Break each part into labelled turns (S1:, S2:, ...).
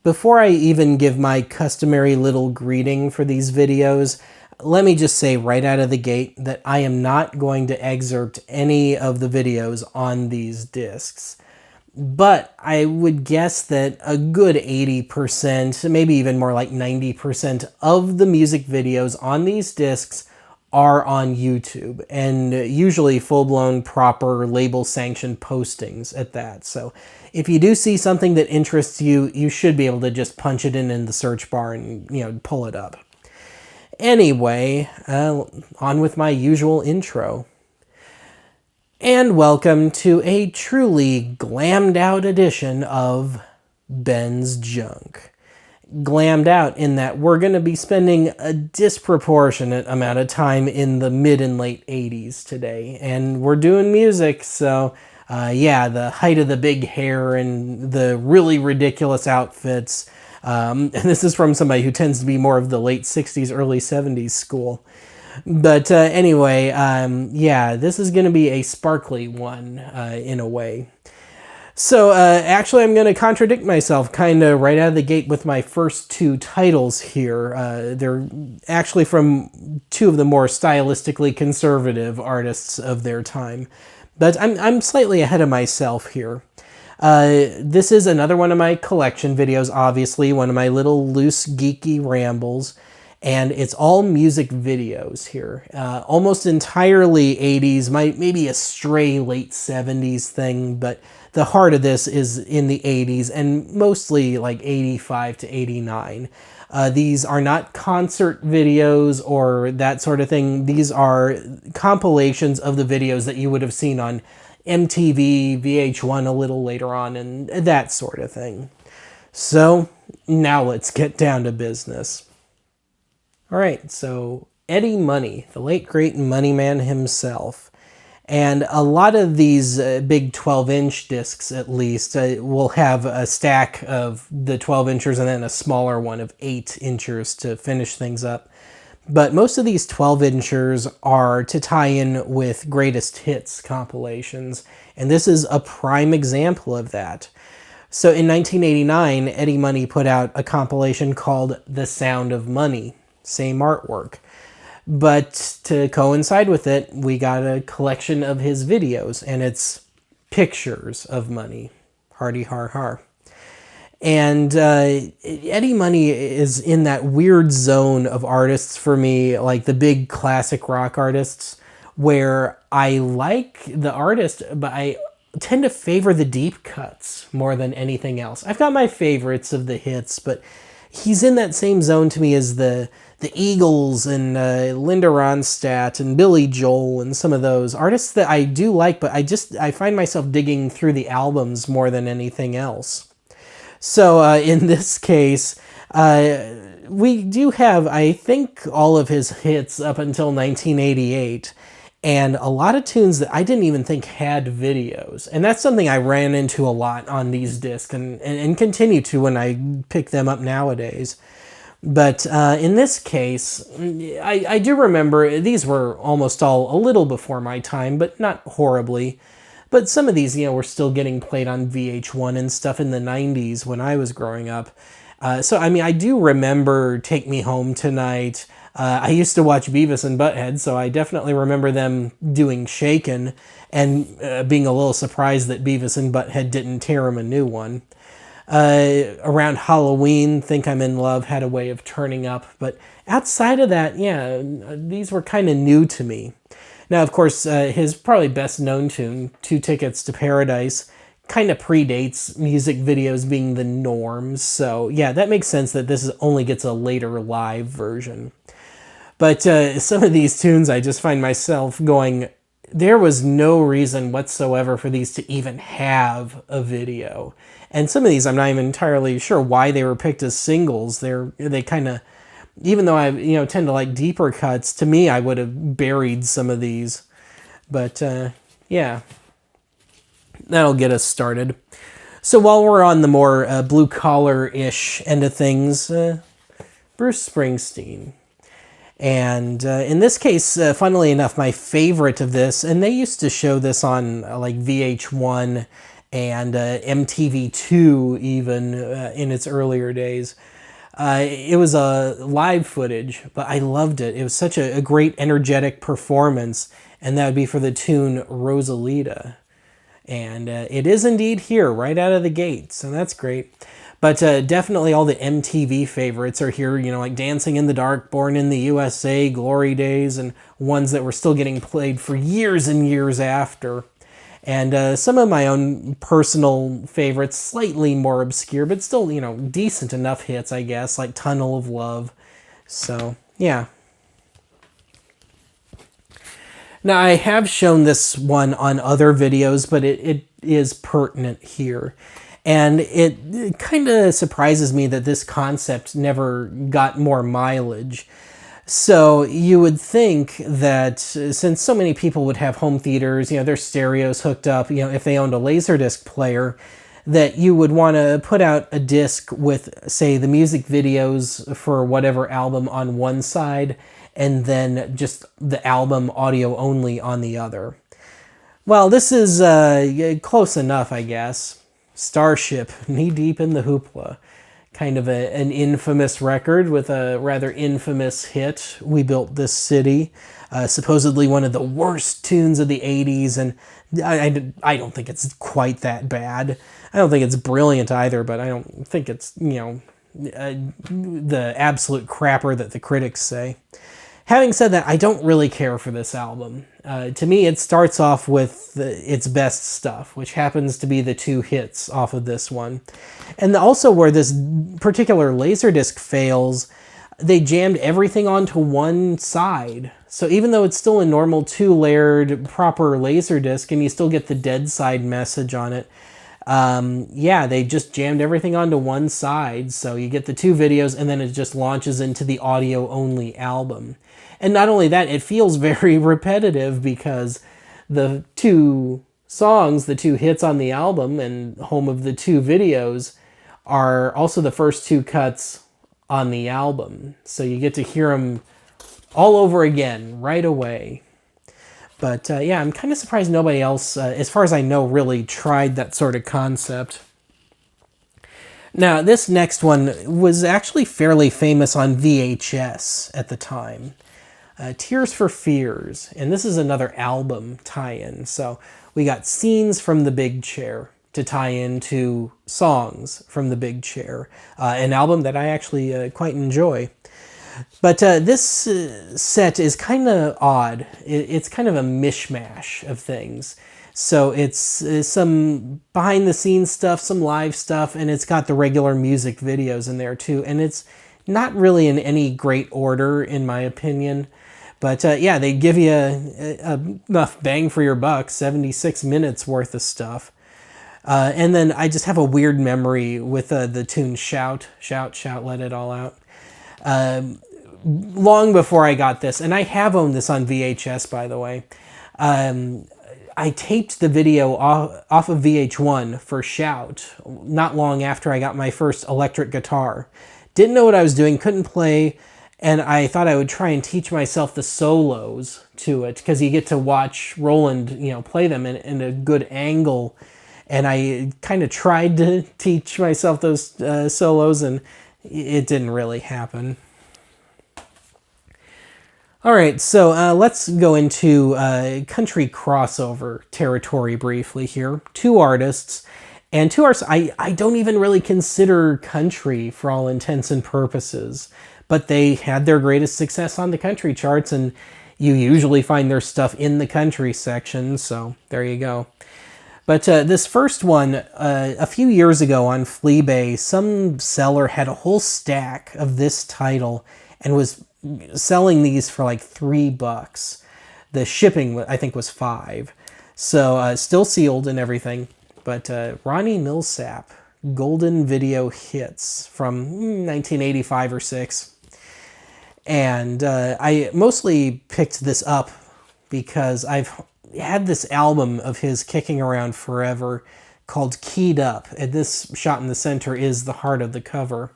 S1: Before I even give my customary little greeting for these videos, let me just say right out of the gate that I am not going to excerpt any of the videos on these discs. But I would guess that a good 80%, maybe even more like 90% of the music videos on these discs are on YouTube, and usually full-blown proper label-sanctioned postings at that. So if you do see something that interests you, you should be able to just punch it in the search bar and, pull it up. Anyway, on with my usual intro. And welcome to a truly glammed out edition of Ben's Junk. Glammed out in that we're going to be spending a disproportionate amount of time in the mid and late 80s today. And we're doing music, so the height of the big hair and the really ridiculous outfits. And this is from somebody who tends to be more of the late 60s, early 70s school. But anyway, this is going to be a sparkly one in a way. So actually, I'm going to contradict myself kind of right out of the gate with my first two titles here. They're actually from two of the more stylistically conservative artists of their time. But I'm slightly ahead of myself here. This is another one of my collection videos, obviously, one of my little loose geeky rambles. And it's all music videos here. Almost entirely 80s, maybe a stray late 70s thing, but the heart of this is in the 80s and mostly like 85 to 89. These are not concert videos or that sort of thing. These are compilations of the videos that you would have seen on MTV, VH1 a little later on, and that sort of thing. So now let's get down to business. All right, so Eddie Money, the late great Money Man himself. And a lot of these big 12-inch discs, at least, will have a stack of the 12-inchers and then a smaller one of 8-inchers to finish things up. But most of these 12-inchers are to tie in with greatest hits compilations, and this is a prime example of that. So in 1989, Eddie Money put out a compilation called The Sound of Money. Same artwork. But to coincide with it, we got a collection of his videos, and it's pictures of money. Hardy har har. And Eddie Money is in that weird zone of artists for me, like the big classic rock artists, where I like the artist, but I tend to favor the deep cuts more than anything else. I've got my favorites of the hits, but he's in that same zone to me as the Eagles and Linda Ronstadt and Billy Joel and some of those artists that I do like, but I find myself digging through the albums more than anything else. So in this case, we do have, I think, all of his hits up until 1988. And a lot of tunes that I didn't even think had videos. And that's something I ran into a lot on these discs and continue to when I pick them up nowadays. But in this case, I do remember these were almost all a little before my time, but not horribly. But some of these, were still getting played on VH1 and stuff in the 90s when I was growing up. So, I do remember Take Me Home Tonight. I used to watch Beavis and Butthead, so I definitely remember them doing Shakin' and being a little surprised that Beavis and Butthead didn't tear him a new one. Around Halloween, Think I'm in Love had a way of turning up, but outside of that, these were kind of new to me. Now, of course, his probably best known tune, Two Tickets to Paradise, kind of predates music videos being the norm, so that makes sense that this only gets a later live version. But some of these tunes, I just find myself going, there was no reason whatsoever for these to even have a video. And some of these, I'm not even entirely sure why they were picked as singles. They kind of, even though I tend to like deeper cuts, to me, I would have buried some of these. But that'll get us started. So while we're on the more blue-collar-ish end of things, Bruce Springsteen. And in this case, funnily enough, my favorite of this, and they used to show this on like VH1 and MTV2 even in its earlier days. It was a live footage, but I loved it. It was such a great, energetic performance, and that would be for the tune Rosalita. And it is indeed here, right out of the gate, so that's great. But definitely all the MTV favorites are here, you know, like Dancing in the Dark, Born in the USA, Glory Days, and ones that were still getting played for years and years after. And some of my own personal favorites, slightly more obscure, but still, you know, decent enough hits, I guess, like Tunnel of Love. So, yeah. Now, I have shown this one on other videos, but it is pertinent here. And it kind of surprises me that this concept never got more mileage. So you would think that since so many people would have home theaters, you know, their stereos hooked up, you know, if they owned a Laserdisc player, that you would want to put out a disc with, say, the music videos for whatever album on one side, and then just the album audio only on the other. Well, this is close enough, I guess. Starship, Knee Deep in the Hoopla. Kind of an infamous record with a rather infamous hit, We Built This City. Supposedly one of the worst tunes of the 80s, and I don't think it's quite that bad. I don't think it's brilliant either, but I don't think it's, you know, the absolute crapper that the critics say. Having said that, I don't really care for this album. To me, it starts off with its best stuff, which happens to be the two hits off of this one. And also where this particular Laserdisc fails, they jammed everything onto one side. So even though it's still a normal two-layered proper Laserdisc and you still get the dead side message on it, yeah, they just jammed everything onto one side. So you get the two videos and then it just launches into the audio-only album. And not only that, it feels very repetitive because the two songs, the two hits on the album and home of the two videos, are also the first two cuts on the album. So you get to hear them all over again right away. But yeah, I'm kind of surprised nobody else, as far as I know, really tried that sort of concept. Now, this next one was actually fairly famous on VHS at the time. Tears for Fears, and this is another album tie-in. So we got scenes from The Big Chair to tie into songs from The Big Chair, an album that I actually quite enjoy. But this set is kind of odd. It's kind of a mishmash of things. So it's some behind-the-scenes stuff, some live stuff, and it's got the regular music videos in there too. And it's not really in any great order, in my opinion. But yeah, they give you enough bang for your buck, 76 minutes worth of stuff. And then I just have a weird memory with the tune Shout, Shout, Shout, Let It All Out. Long before I got this, and I have owned this on VHS, by the way, I taped the video off of VH1 for Shout not long after I got my first electric guitar. Didn't know what I was doing, couldn't play, and I thought I would try and teach myself the solos to it, because you get to watch Roland, you know, play them in a good angle. And I kind of tried to teach myself those solos, and it didn't really happen. All right, so let's go into country crossover territory briefly here. Two artists, and two artists I don't even really consider country for all intents and purposes, but they had their greatest success on the country charts, and you usually find their stuff in the country section, so there you go. But this first one, a few years ago on Fleabay, some seller had a whole stack of this title and was selling these for like $3. The shipping, I think, was $5. So still sealed and everything. But Ronnie Millsap, Golden Video Hits from 1985 or 6. And I mostly picked this up because I've had this album of his kicking around forever called Keyed Up, and this shot in the center is the heart of the cover.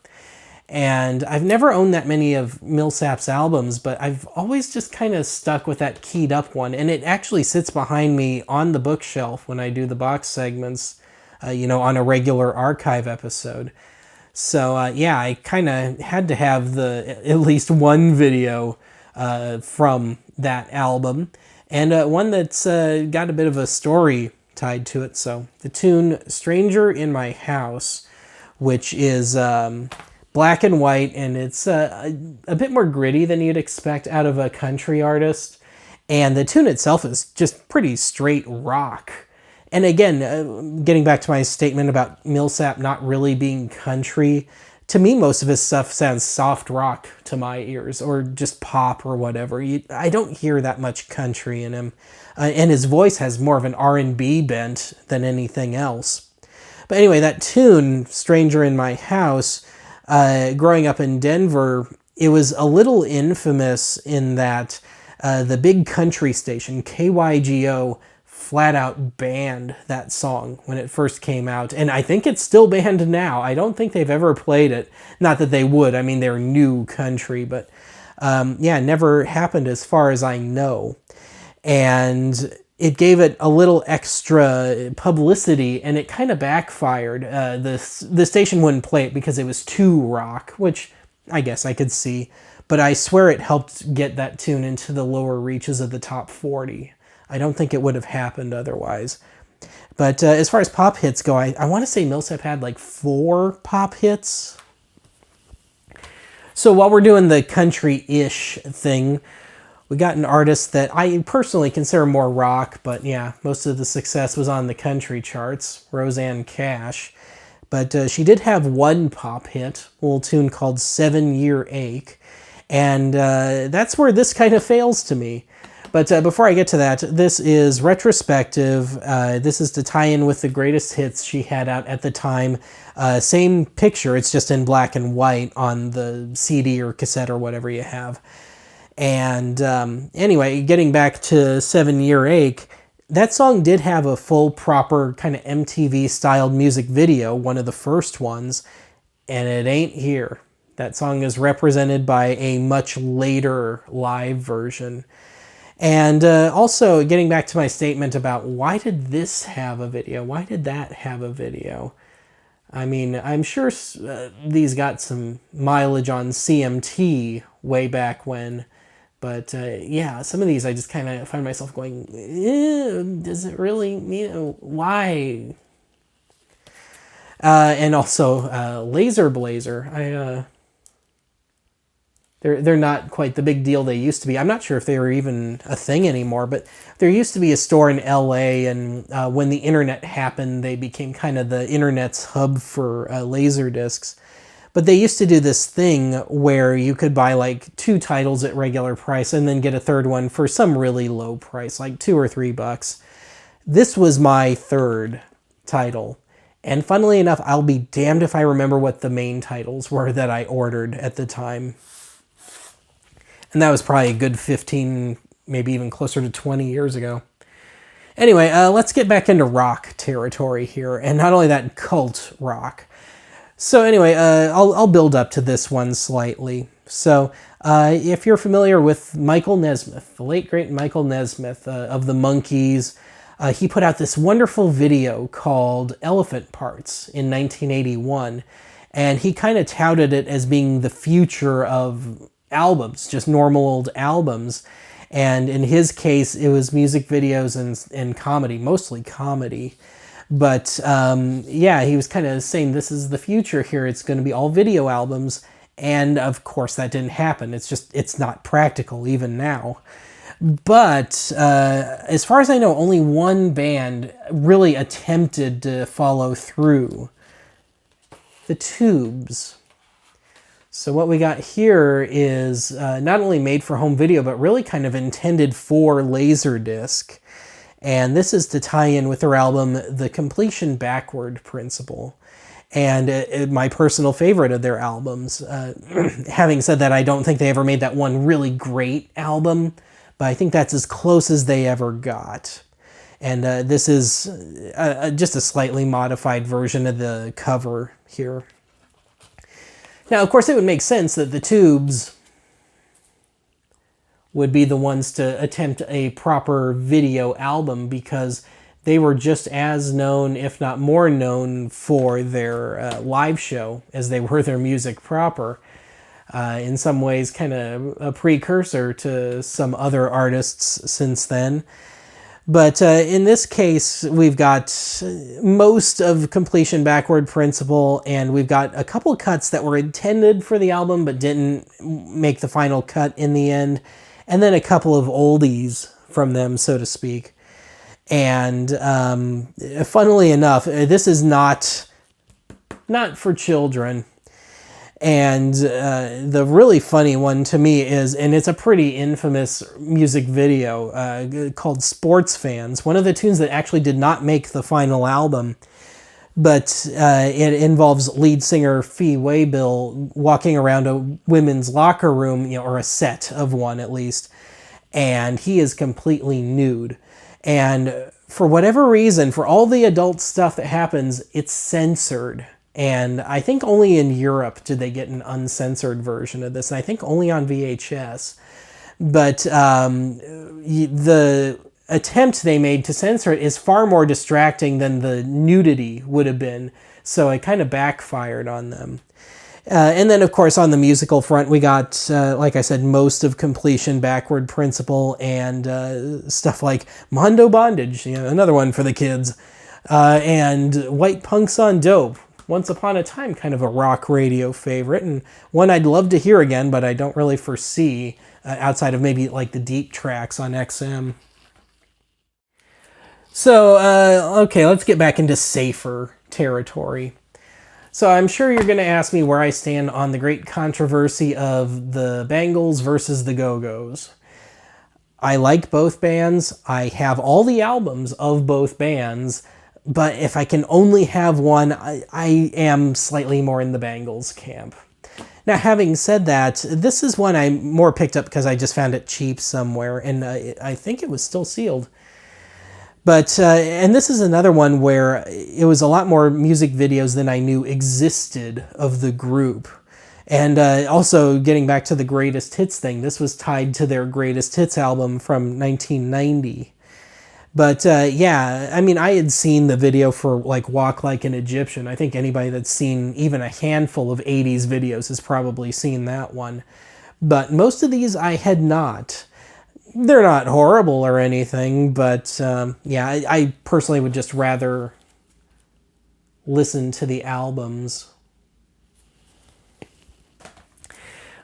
S1: And I've never owned that many of Millsap's albums, but I've always just kind of stuck with that Keyed Up one, and it actually sits behind me on the bookshelf when I do the box segments on a regular archive episode. So yeah, I kind of had to have at least one video from that album, and one that's got a bit of a story tied to it. So the tune "Stranger in My House," which is black and white, and it's a bit more gritty than you'd expect out of a country artist. And the tune itself is just pretty straight rock. And again, getting back to my statement about Millsap not really being country, to me, most of his stuff sounds soft rock to my ears, or just pop or whatever. I don't hear that much country in him. And his voice has more of an R&B bent than anything else. But anyway, that tune, Stranger in My House, growing up in Denver, it was a little infamous in that the big country station, KYGO, flat out banned that song when it first came out. And I think it's still banned now. I don't think they've ever played it. Not that they would. I mean, they're new country, but yeah, it never happened as far as I know. And it gave it a little extra publicity, and it kind of backfired. The station wouldn't play it because it was too rock, which I guess I could see. But I swear it helped get that tune into the lower reaches of the top 40. I don't think it would have happened otherwise. But as far as pop hits go, I want to say Millsap had like 4 pop hits. So while we're doing the country-ish thing, we got an artist that I personally consider more rock, but yeah, most of the success was on the country charts, Roseanne Cash. But she did have one pop hit, a little tune called 7-Year Ache, and that's where this kind of fails to me. But before I get to that, this is retrospective. This is to tie in with the greatest hits she had out at the time. Same picture, it's just in black and white on the CD or cassette or whatever you have. And anyway, getting back to 7-Year Ache, that song did have a full, proper, kind of MTV-styled music video, one of the first ones, and it ain't here. That song is represented by a much later live version. And also, getting back to my statement about why did this have a video? Why did that have a video? I mean, I'm sure these got some mileage on CMT way back when. But yeah, some of these I just kind of find myself going, does it really mean, why? And also, Laser Blazer. They're not quite the big deal they used to be. I'm not sure if they were even a thing anymore, but there used to be a store in LA, and when the internet happened, they became kind of the internet's hub for Laserdiscs. But they used to do this thing where you could buy like 2 titles at regular price and then get a third one for some really low price, like $2 or $3. This was my third title. And funnily enough, I'll be damned if I remember what the main titles were that I ordered at the time. And that was probably a good 15, maybe even closer to 20 years ago. Anyway, let's get back into rock territory here, and not only that, cult rock. So anyway, I'll build up to this one slightly. So if you're familiar with Michael Nesmith, the late great Michael Nesmith of the Monkees, he put out this wonderful video called Elephant Parts in 1981, and he kind of touted it as being the future of albums, just normal old albums. And in his case, it was music videos and comedy, mostly comedy. But yeah, he was kind of saying this is the future here. It's going to be all video albums. And of course, that didn't happen. It's not practical even now. But as far as I know, only one band really attempted to follow through. The Tubes. So what we got here is not only made for home video, but really kind of intended for Laserdisc. And this is to tie in with their album, The Completion Backward Principle. And my personal favorite of their albums. Having said that, I don't think they ever made that one really great album, but I think that's as close as they ever got. And this is just a slightly modified version of the cover here. Now, of course, it would make sense that the Tubes would be the ones to attempt a proper video album because they were just as known, if not more known, for their live show as they were their music proper. In some ways, kind of a precursor to some other artists since then. But in this case, we've got most of Completion Backward Principle, and we've got a couple cuts that were intended for the album but didn't make the final cut in the end, and then a couple of oldies from them, so to speak. And funnily enough, this is not for children. And the really funny one to me is, and it's a pretty infamous music video called Sports Fans, one of the tunes that actually did not make the final album, but it involves lead singer Fee Waybill walking around a women's locker room, or a set of one at least, and he is completely nude. And for whatever reason, for all the adult stuff that happens, it's censored. And I think only in Europe did they get an uncensored version of this, and I think only on VHS. But the attempt they made to censor it is far more distracting than the nudity would have been, so it kind of backfired on them. And then, of course, on the musical front, we got, like I said, most of Completion Backward Principle and stuff like Mondo Bondage, another one for the kids, and White Punks on Dope. Once Upon a Time, kind of a rock radio favorite, and one I'd love to hear again, but I don't really foresee outside of maybe like the deep tracks on XM. So, okay, let's get back into safer territory. So I'm sure you're going to ask me where I stand on the great controversy of the Bangles versus the Go-Go's. I like both bands. I have all the albums of both bands. But if I can only have one, I am slightly more in the Bangles camp. Now, having said that, this is one I more picked up because I just found it cheap somewhere, and I think it was still sealed. But, and this is another one where it was a lot more music videos than I knew existed of the group. And also, getting back to the greatest hits thing, this was tied to their greatest hits album from 1990. But yeah, I mean, I had seen the video for like Walk Like an Egyptian. I think anybody that's seen even a handful of 80s videos has probably seen that one. But most of these I had not. They're not horrible or anything, but yeah, I personally would just rather listen to the albums.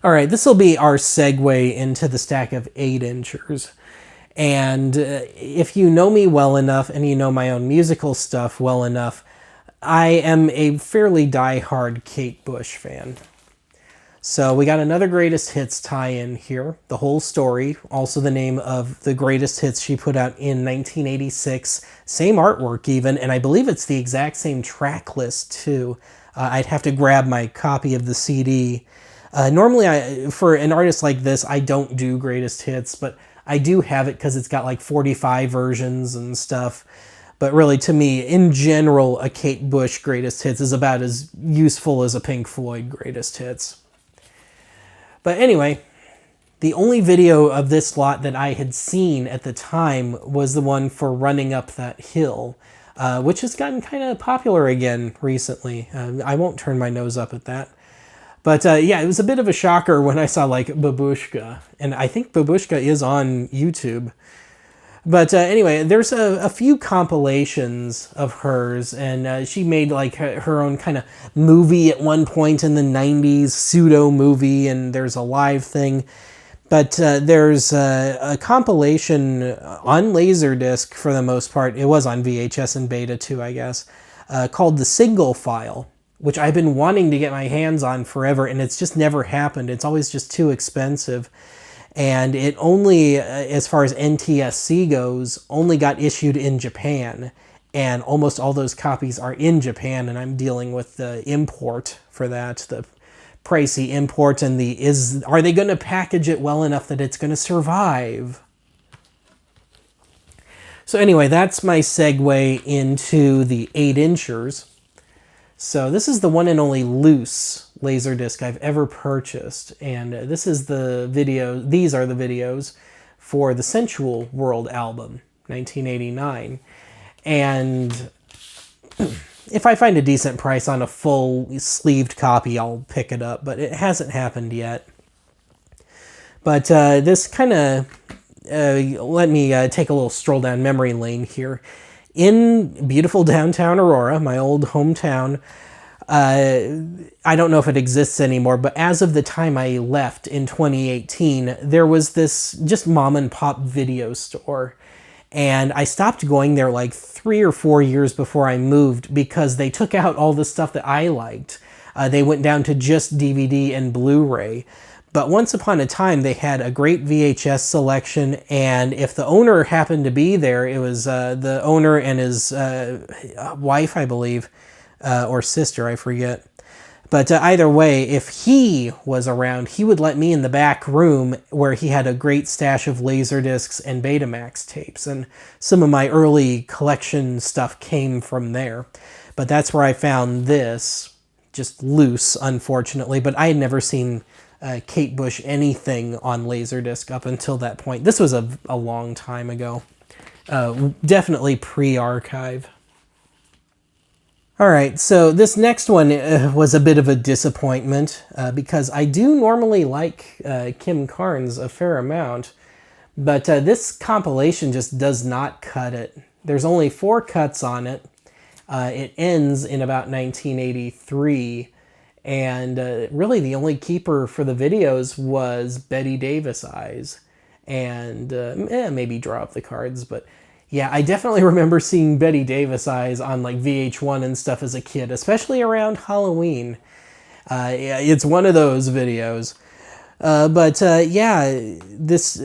S1: All right, this will be our segue into the stack of 8-inchers. And if you know me well enough and you know my own musical stuff well enough, I am a fairly die-hard Kate Bush fan. So we got another greatest hits tie-in here, The Whole Story, also the name of the greatest hits she put out in 1986. Same artwork even, and I believe it's the exact same track list too. I'd have to grab my copy of the CD. Normally, for an artist like this, I don't do greatest hits, but I do have it because it's got like 45 versions and stuff. But really, to me, in general, a Kate Bush greatest hits is about as useful as a Pink Floyd greatest hits. But anyway, the only video of this lot that I had seen at the time was the one for Running Up That Hill, which has gotten kind of popular again recently. I won't turn my nose up at that. But yeah, it was a bit of a shocker when I saw like Babushka, and I think Babushka is on YouTube. But anyway, there's a few compilations of hers, and she made like her own kind of movie at one point in the 90s, pseudo movie, and there's a live thing. But there's a compilation on Laserdisc for the most part. It was on VHS and Beta too, I guess, called The Single File, which I've been wanting to get my hands on forever, and it's just never happened. It's always just too expensive. And it only, as far as NTSC goes, only got issued in Japan. And almost all those copies are in Japan, and I'm dealing with the import for that, the pricey import, and are they going to package it well enough that it's going to survive? So anyway, that's my segue into the 8-inchers. So this is the one and only loose Laserdisc I've ever purchased, and this is the video. These are the videos for the Sensual World album, 1989. And if I find a decent price on a full sleeved copy, I'll pick it up, but it hasn't happened yet. But this kind of let me take a little stroll down memory lane here. In beautiful downtown Aurora, my old hometown, I don't know if it exists anymore, but as of the time I left in 2018, there was this just mom and pop video store. And I stopped going there like 3 or 4 years before I moved because they took out all the stuff that I liked. They went down to just DVD and Blu-ray. But once upon a time, they had a great VHS selection, and if the owner happened to be there, it was the owner and his wife, I believe, or sister, I forget. But either way, if he was around, he would let me in the back room where he had a great stash of Laserdiscs and Betamax tapes, and some of my early collection stuff came from there. But that's where I found this, just loose, unfortunately, but I had never seen Kate Bush anything on Laserdisc up until that point. This was a long time ago. Definitely pre-archive. All right, so this next one was a bit of a disappointment because I do normally like Kim Carnes a fair amount, but this compilation just does not cut it. There's only 4 cuts on it. It ends in about 1983. And really the only keeper for the videos was Betty Davis Eyes and maybe Draw Up the Cards. But yeah, I definitely remember seeing Betty Davis Eyes on like VH1 and stuff as a kid, especially around Halloween. Yeah, it's one of those videos. But yeah, this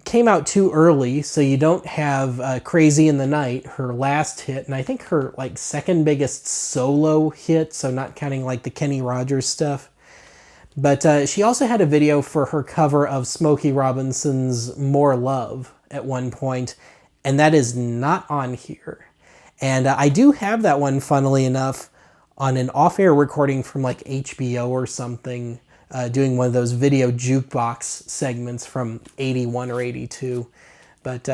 S1: came out too early, so you don't have Crazy in the Night, her last hit, and I think her like second biggest solo hit, so not counting like the Kenny Rogers stuff. But she also had a video for her cover of Smokey Robinson's More Love at one point, and that is not on here. And I do have that one, funnily enough, on an off-air recording from like HBO or something, doing one of those video jukebox segments from 81 or 82. But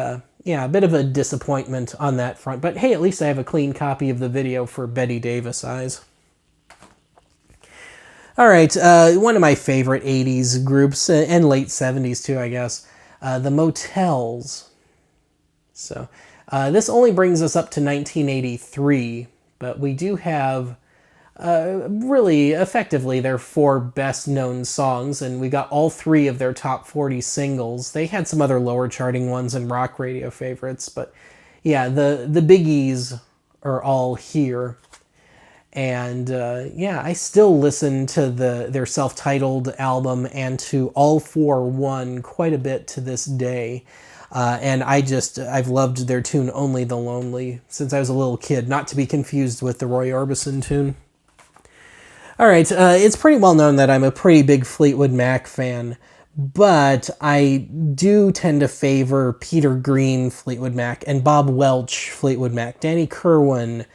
S1: yeah, a bit of a disappointment on that front. But hey, at least I have a clean copy of the video for Betty Davis Eyes. All right, one of my favorite 80s groups, and late 70s too, I guess, the Motels. So this only brings us up to 1983, but we do have really effectively their 4 best known songs, and we got all 3 of their top 40 singles. They had some other lower charting ones and rock radio favorites, but yeah, the biggies are all here. And yeah, I still listen to their self-titled album and to All For One quite a bit to this day. And I've loved their tune Only the Lonely since I was a little kid, not to be confused with the Roy Orbison tune. All right, it's pretty well known that I'm a pretty big Fleetwood Mac fan, but I do tend to favor Peter Green Fleetwood Mac and Bob Welch Fleetwood Mac, Danny Kirwan,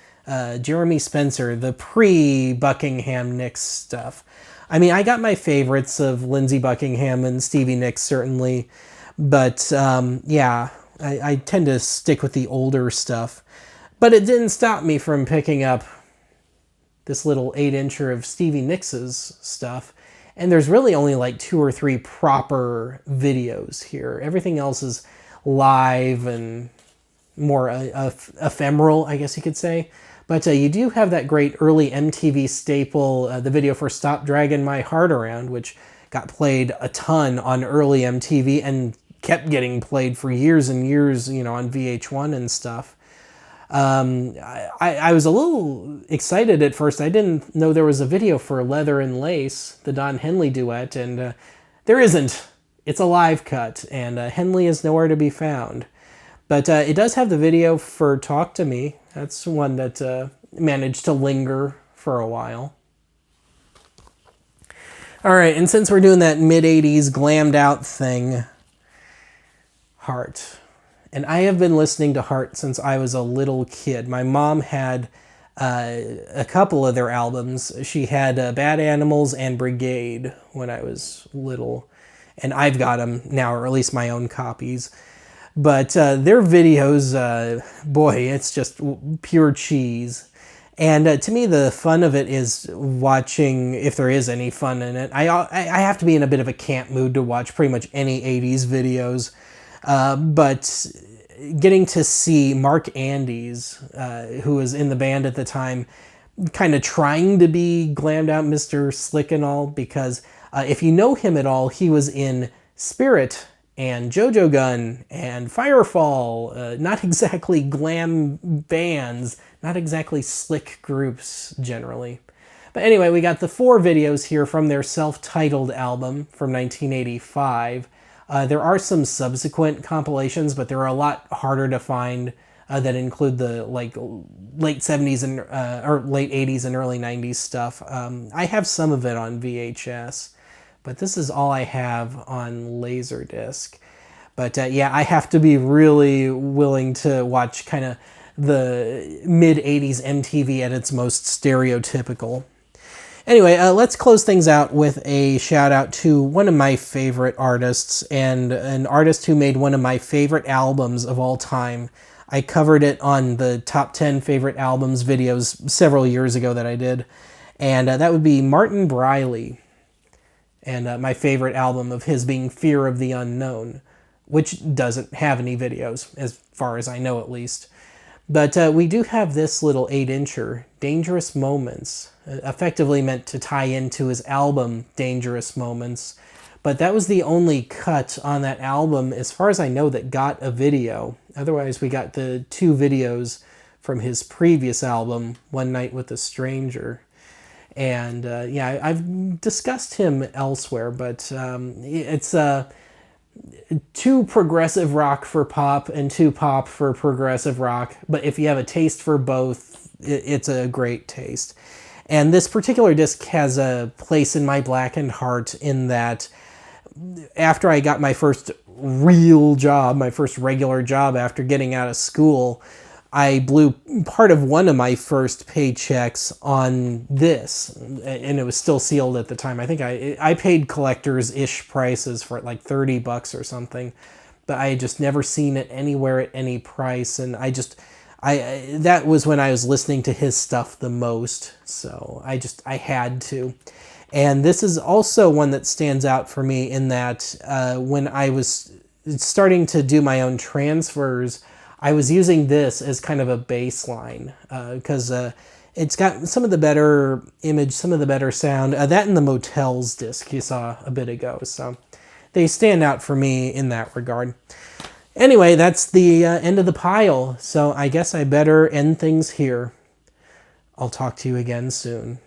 S1: Jeremy Spencer, the pre-Buckingham Nicks stuff. I mean, I got my favorites of Lindsey Buckingham and Stevie Nicks, certainly, but yeah, I tend to stick with the older stuff. But it didn't stop me from picking up this little 8-incher of Stevie Nicks' stuff. And there's really only like 2 or 3 proper videos here. Everything else is live and more ephemeral, I guess you could say. But you do have that great early MTV staple, the video for Stop Dragging My Heart Around, which got played a ton on early MTV and kept getting played for years and years, you know, on VH1 and stuff. I was a little excited at first. I didn't know there was a video for Leather and Lace, the Don Henley duet, and there isn't. It's a live cut, and Henley is nowhere to be found. But it does have the video for Talk to Me. That's one that managed to linger for a while. All right, and since we're doing that mid-80s glammed out thing, Heart. And I have been listening to Heart since I was a little kid. My mom had a couple of their albums. She had Bad Animals and Brigade when I was little. And I've got them now, or at least my own copies. But their videos, boy, it's just pure cheese. And to me, the fun of it is watching, if there is any fun in it. I have to be in a bit of a camp mood to watch pretty much any 80s videos. But getting to see Mark Andes, who was in the band at the time, kind of trying to be glammed out Mr. Slick and all, because if you know him at all, he was in Spirit and Jojo Gun and Firefall, not exactly glam bands, not exactly slick groups generally. But anyway, we got the 4 videos here from their self-titled album from 1985. There are some subsequent compilations, but they're a lot harder to find that include the late 70s and or late 80s and early 90s stuff. I have some of it on VHS. But this is all I have on Laserdisc. But yeah, I have to be really willing to watch kind of the mid-80s MTV at its most stereotypical. Anyway, let's close things out with a shout out to one of my favorite artists, and an artist who made one of my favorite albums of all time. I covered it on the top 10 favorite albums videos several years ago that I did. And that would be Martin Briley. And my favorite album of his being Fear of the Unknown, which doesn't have any videos, as far as I know at least. But we do have this little 8-incher, Dangerous Moments, effectively meant to tie into his album, Dangerous Moments. But that was the only cut on that album, as far as I know, that got a video. Otherwise, we got the 2 videos from his previous album, One Night with a Stranger. And yeah, I've discussed him elsewhere, but it's too progressive rock for pop and too pop for progressive rock. But if you have a taste for both, it's a great taste. And this particular disc has a place in my blackened heart in that after I got my first real job, my first regular job after getting out of school, I blew part of one of my first paychecks on this, and it was still sealed at the time. I think I paid collectors-ish prices for it, like $30 or something, but I had just never seen it anywhere at any price, and that was when I was listening to his stuff the most, so I had to. And this is also one that stands out for me in that when I was starting to do my own transfers, I was using this as kind of a baseline because it's got some of the better image, some of the better sound. That and the Motels disc you saw a bit ago. So they stand out for me in that regard. Anyway, that's the end of the pile. So I guess I better end things here. I'll talk to you again soon.